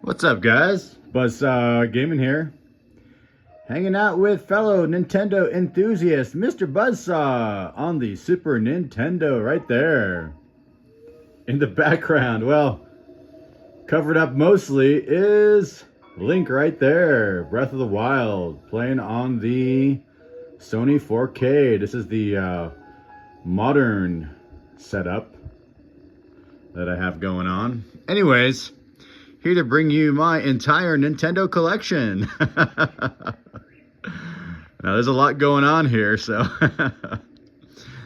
What's up, guys? Buzzsaw Gaming here. Hanging out with fellow Nintendo enthusiast, Mr. Buzzsaw, on the Super Nintendo right there. In the background, well, covered up mostly is Link right there. Breath of the Wild, playing on the Sony 4K. This is the modern setup that I have going on. Anyways, here to bring you my entire Nintendo collection. Now, there's a lot going on here, so I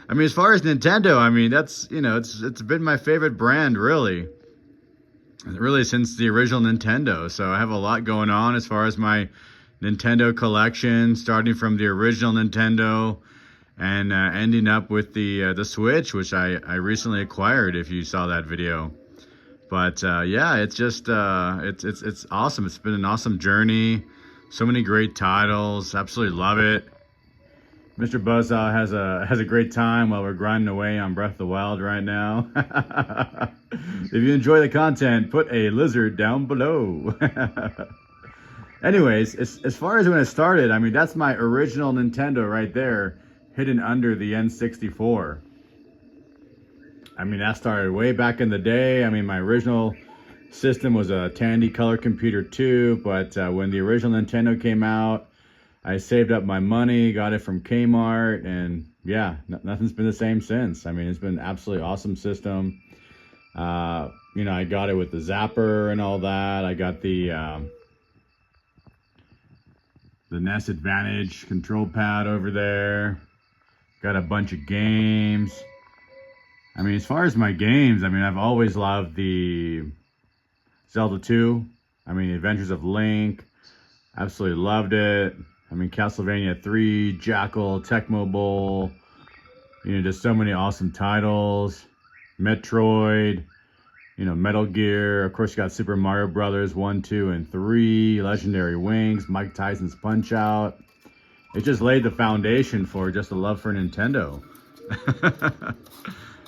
mean, as far as Nintendo, I mean, that's, you know, it's been my favorite brand, really since the original Nintendo. So I have a lot going on as far as my Nintendo collection, starting from the original Nintendo and ending up with the Switch, which I recently acquired, if you saw that video. But yeah, it's just it's awesome. It's been an awesome journey. So many great titles. Absolutely love it. Mr. Buzzsaw has a great time while we're grinding away on Breath of the Wild right now. If you enjoy the content, put a lizard down below. Anyways, as far as when it started, I mean, that's my original Nintendo right there, hidden under the N64. I mean, that started way back in the day. I mean, my original system was a Tandy Color Computer 2, but when the original Nintendo came out, I saved up my money, got it from Kmart, and yeah, nothing's been the same since. I mean, it's been an absolutely awesome system. You know, I got it with the zapper and all that. I got the NES Advantage control pad over there. Got a bunch of games. I mean, as far as my games, I mean, I've always loved the Zelda 2. I mean, Adventures of Link. Absolutely loved it. I mean, Castlevania 3, Jackal, Tecmo Bowl. You know, just so many awesome titles. Metroid. You know, Metal Gear. Of course, you got Super Mario Brothers 1, 2, and 3. Legendary Wings. Mike Tyson's Punch-Out. It just laid the foundation for just a love for Nintendo.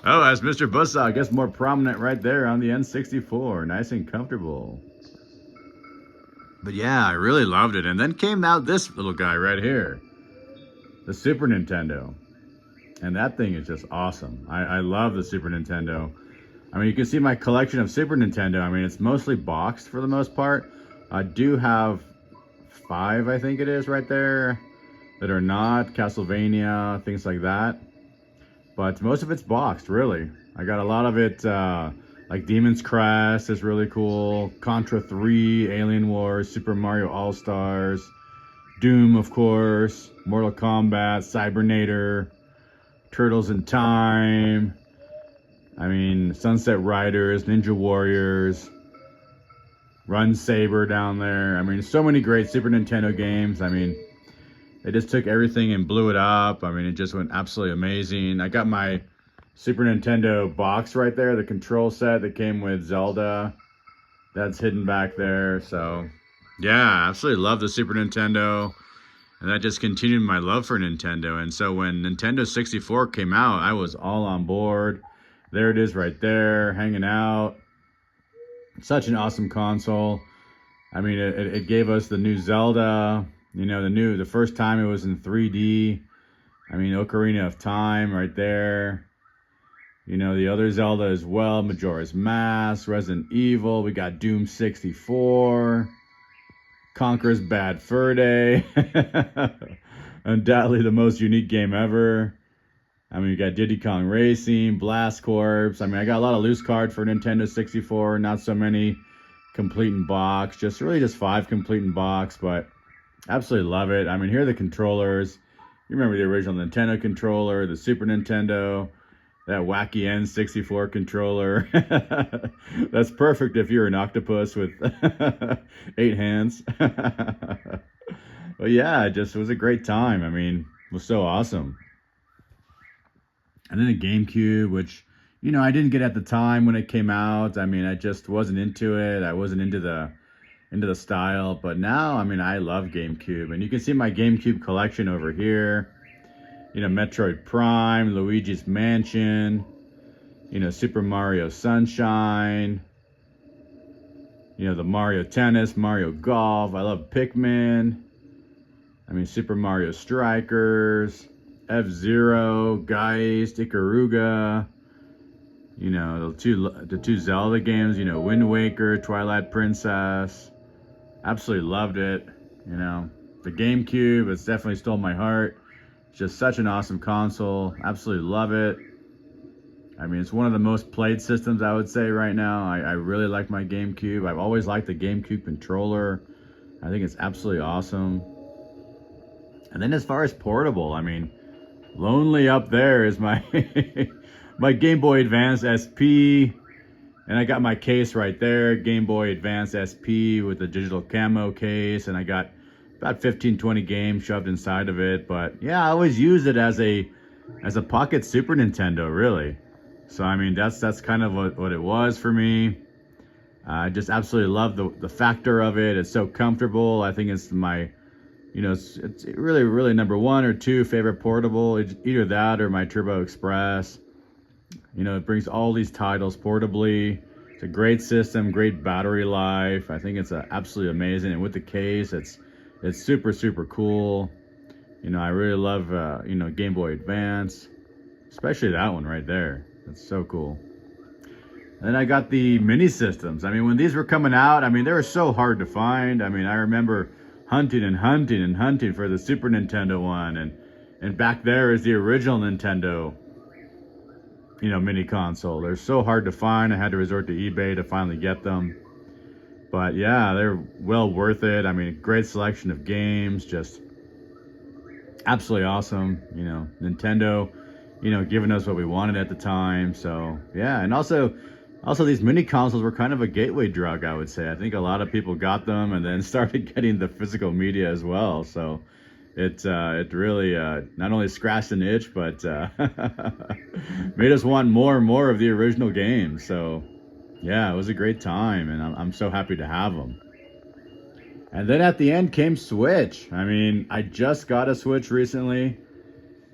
Oh, as Mr. Buzzsaw, I guess more prominent right there on the N64. Nice and comfortable. But yeah, I really loved it. And then came out this little guy right here. The Super Nintendo. And that thing is just awesome. I love the Super Nintendo. I mean, you can see my collection of Super Nintendo. I mean, it's mostly boxed for the most part. I do have 5, I think it is, right there, that are not. Castlevania, things like that. But most of it's boxed, really. I got a lot of it, like Demon's Crest is really cool. Contra 3, Alien Wars, Super Mario All-Stars, Doom, of course, Mortal Kombat, Cybernator, Turtles in Time. I mean, Sunset Riders, Ninja Warriors, Run Saber down there. I mean, so many great Super Nintendo games. I mean, they just took everything and blew it up. I mean, it just went absolutely amazing. I got my Super Nintendo box right there, the control set that came with Zelda. That's hidden back there. So, yeah, absolutely love the Super Nintendo. And that just continued my love for Nintendo. And so when Nintendo 64 came out, I was all on board. There it is right there, hanging out. Such an awesome console. I mean, it gave us the new Zelda. You know, the first time it was in 3D. I mean, Ocarina of Time right there. You know, the other Zelda as well. Majora's Mask, Resident Evil. We got Doom 64. Conker's Bad Fur Day. Undoubtedly the most unique game ever. I mean, you got Diddy Kong Racing, Blast Corps. I mean, I got a lot of loose cards for Nintendo 64. Not so many complete in box. Just really just 5 complete in box, but absolutely love it. I mean, here are the controllers. You remember the original Nintendo controller, the Super Nintendo, that wacky N64 controller. That's perfect if you're an octopus with 8 hands. But yeah, it just was a great time. I mean, it was so awesome. And then a GameCube, which, you know, I didn't get at the time when it came out. I mean, I just wasn't into it. I wasn't into the style. But now, I mean, I love GameCube. And you can see my GameCube collection over here. You know, Metroid Prime, Luigi's Mansion, you know, Super Mario Sunshine, You know, the Mario Tennis, Mario Golf. I love Pikmin. I mean, Super Mario Strikers, F-Zero, Geist, Ikaruga. You know, the two Zelda games, you know, Wind Waker, Twilight Princess. Absolutely loved it. You know, the GameCube, it's definitely stole my heart. It's just such an awesome console. Absolutely love it. I mean, it's one of the most played systems, I would say, right now. I really like my GameCube. I've always liked the GameCube controller. I think it's absolutely awesome. And then as far as portable, I mean, lonely up there is my my Game Boy Advance SP. And I got my case right there, Game Boy Advance SP with the digital camo case. And I got about 15-20 games shoved inside of it. But yeah, I always use it as a pocket Super Nintendo, really. So I mean, that's kind of what it was for me. I just absolutely love the factor of it. It's so comfortable. I think it's my, you know, it's really number 1 or 2 favorite portable. It's either that or my Turbo Express. You know, it brings all these titles portably. It's a great system, great battery life. I think it's absolutely amazing. And with the case, it's super cool. You know, I really love you know, Game Boy Advance, especially that one right there. That's so cool. And then I got the mini systems. I mean, when these were coming out, I mean, they were so hard to find. I mean, I remember hunting for the Super Nintendo one, and back there is the original Nintendo, you know, mini console. They're so hard to find. I had to resort to eBay to finally get them. But yeah, they're well worth it. I mean, great selection of games, just absolutely awesome. You know, Nintendo, you know, giving us what we wanted at the time. So yeah, and also these mini consoles were kind of a gateway drug, I would say. I think a lot of people got them and then started getting the physical media as well. So it really not only scratched an itch, but made us want more and more of the original games. So yeah, it was a great time, and I'm so happy to have them. And then at the end came Switch. I mean, I just got a Switch recently.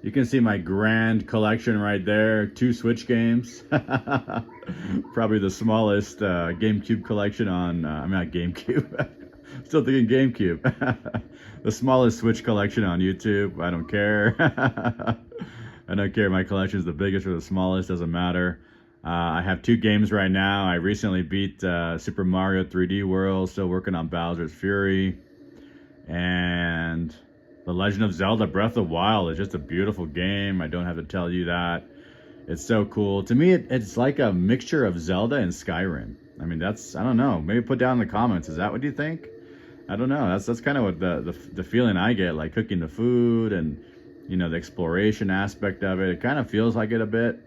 You can see my grand collection right there. 2 Switch games. Probably the smallest GameCube collection on, I mean, not GameCube. Still thinking GameCube. The smallest Switch collection on YouTube. I don't care. I don't care. My collection is the biggest or the smallest. Doesn't matter. I have 2 games right now. I recently beat Super Mario 3D World. Still working on Bowser's Fury. And The Legend of Zelda Breath of the Wild is just a beautiful game. I don't have to tell you that. It's so cool. To me, it's like a mixture of Zelda and Skyrim. I mean, I don't know. Maybe put down in the comments. Is that what you think? I don't know. That's kind of what the feeling I get, like cooking the food and, you know, the exploration aspect of it. It kind of feels like it a bit.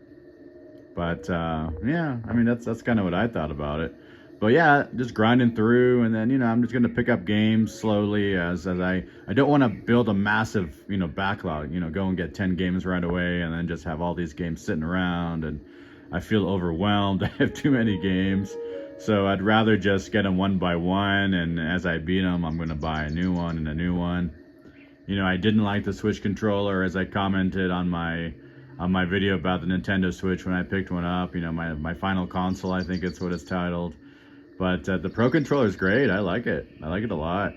But yeah, I mean, that's kind of what I thought about it. But yeah, just grinding through, and then, you know, I'm just going to pick up games slowly as I don't want to build a massive, you know, backlog, you know, go and get 10 games right away and then just have all these games sitting around, and I feel overwhelmed. I have too many games. So I'd rather just get them one by one, and as I beat them, I'm going to buy a new one and a new one. You know, I didn't like the Switch controller, as I commented on my video about the Nintendo Switch when I picked one up. You know, my final console, I think it's what it's titled. But the Pro Controller is great. I like it. I like it a lot.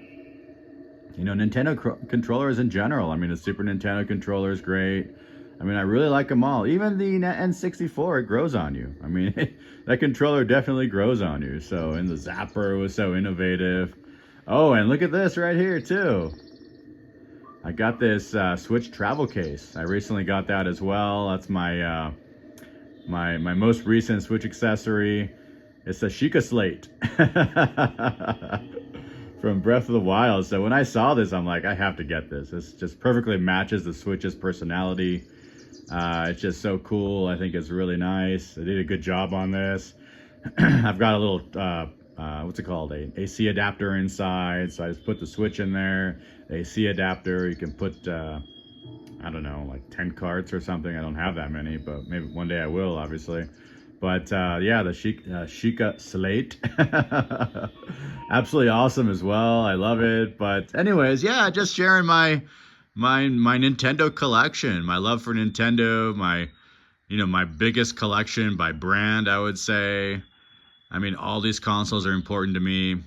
You know, Nintendo controllers in general. I mean, the Super Nintendo controller is great. I mean, I really like them all. Even the N64, it grows on you. I mean, that controller definitely grows on you. So, and the Zapper was so innovative. Oh, and look at this right here, too. I got this Switch travel case. I recently got that as well. That's my my most recent Switch accessory. It's a Sheikah Slate from Breath of the Wild. So when I saw this, I'm like, I have to get this. This just perfectly matches the Switch's personality. It's just so cool. I think it's really nice. They did a good job on this. I've got a little, what's it called? A AC adapter inside. So I just put the Switch in there. The AC adapter, you can put, I don't know, like 10 carts or something. I don't have that many, but maybe one day I will, obviously. But yeah, the Sheikah Slate, absolutely awesome as well. I love it. But anyways, yeah, just sharing my Nintendo collection, my love for Nintendo, my biggest collection by brand, I would say. I mean, all these consoles are important to me.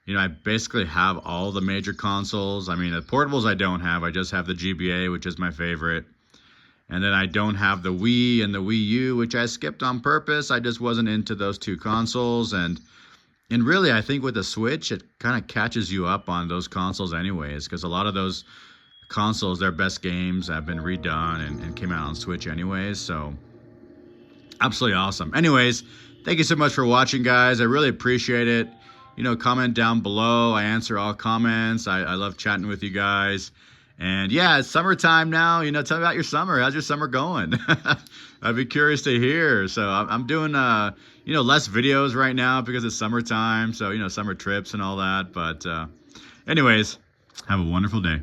You know, I basically have all the major consoles. I mean, the portables I don't have. I just have the GBA, which is my favorite. And then I don't have the Wii and the Wii U, which I skipped on purpose. I just wasn't into those two consoles. And really, I think with the Switch, it kind of catches you up on those consoles anyways, because a lot of those consoles, their best games have been redone and came out on Switch anyways. So absolutely awesome. Anyways, thank you so much for watching, guys. I really appreciate it. You know, comment down below. I answer all comments. I love chatting with you guys. And yeah, it's summertime now. You know, tell me about your summer. How's your summer going? I'd be curious to hear. So I'm doing, you know, less videos right now because it's summertime. So, you know, summer trips and all that. But anyways, have a wonderful day.